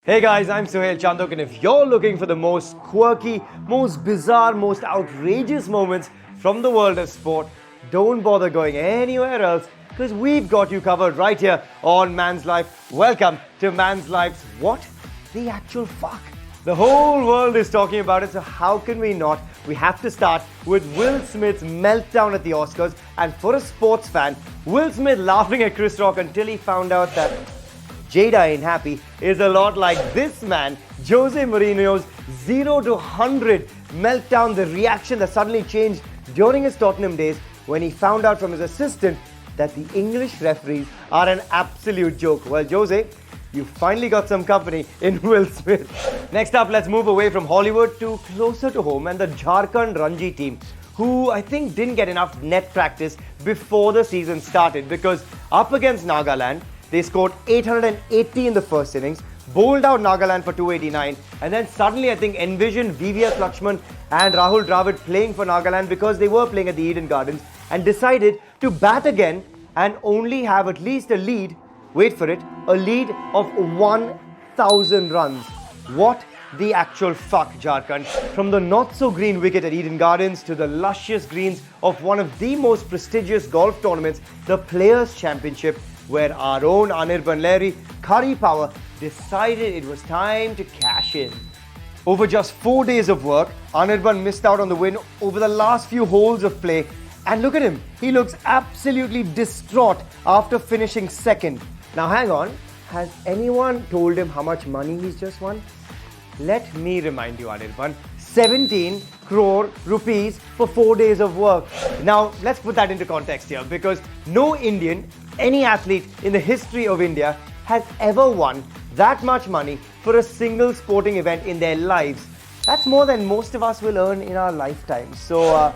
Hey guys, I'm Suhail Chandhok, and if you're looking for the most quirky, most bizarre, most outrageous moments from the world of sport, don't bother going anywhere else because we've got you covered right here on Man's Life. Welcome to Man's Life's What the Actual Fuck. The whole world is talking about it, so how can we not? We have to start with Will Smith's meltdown at the Oscars, and for a sports fan, Will Smith laughing at Chris Rock until he found out that Jada ain't happy is a lot like this man, Jose Mourinho's 0 to 100 meltdown, the reaction that suddenly changed during his Tottenham days when he found out from his assistant that the English referees are an absolute joke. Well, Jose, you finally got some company in Will Smith. Next up, let's move away from Hollywood to closer to home and the Jharkhand Ranji team, who I think didn't get enough net practice before the season started, because up against Nagaland, they scored 880 in the first innings, bowled out Nagaland for 289, and then suddenly I think envisioned VVS Lakshman and Rahul Dravid playing for Nagaland because they were playing at the Eden Gardens, and decided to bat again and only have at least a lead, wait for it, a lead of 1,000 runs. What the actual fuck, Jharkhand? From the not-so-green wicket at Eden Gardens to the luscious greens of one of the most prestigious golf tournaments, the Players' Championship, where our own Anirban Leri, Curry Power, decided it was time to cash in. Over just 4 days of work, Anirban missed out on the win over the last few holes of play. And look at him, he looks absolutely distraught after finishing second. Now hang on, has anyone told him how much money he's just won? Let me remind you, Anirban, 17 crore rupees for 4 days of work. Now, let's put that into context here, because no Indian, any athlete in the history of India has ever won that much money for a single sporting event in their lives. That's more than most of us will earn in our lifetimes. So,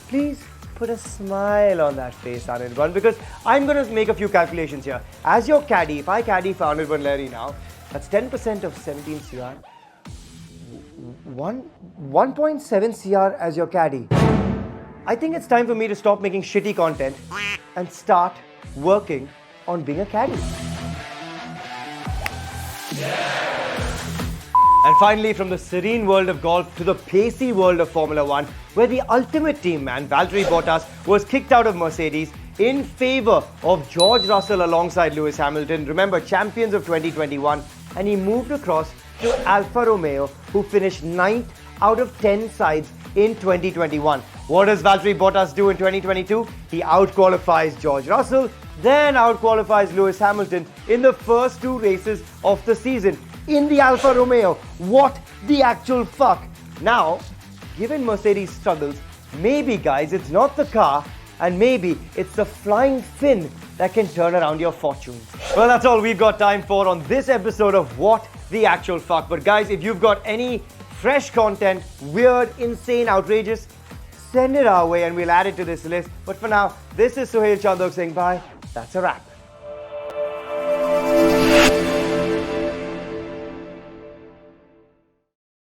please put a smile on that face, Anirban, because I'm going to make a few calculations here. As your caddy, if I caddy for Anirban Leri now, that's 10% of 17 CR. 1.7 CR as your caddy. I think it's time for me to stop making shitty content and start working on being a caddy. And finally, from the serene world of golf to the pacey world of Formula One, where the ultimate team man, Valtteri Bottas, was kicked out of Mercedes in favor of George Russell alongside Lewis Hamilton. Remember, champions of 2021, and he moved across to Alfa Romeo, who finished 9th out of 10 sides in 2021. What does Valtteri Bottas do in 2022? He outqualifies George Russell, then outqualifies Lewis Hamilton in the first two races of the season in the Alfa Romeo. What the actual fuck? Now, given Mercedes' struggles, maybe guys, it's not the car, and maybe it's the flying fin that can turn around your fortunes. Well, that's all we've got time for on this episode of What the Actual Fuck. But guys, if you've got any fresh content, weird, insane, outrageous, send it our way and we'll add it to this list. But for now, this is Suhail Chandhok saying bye. That's a wrap.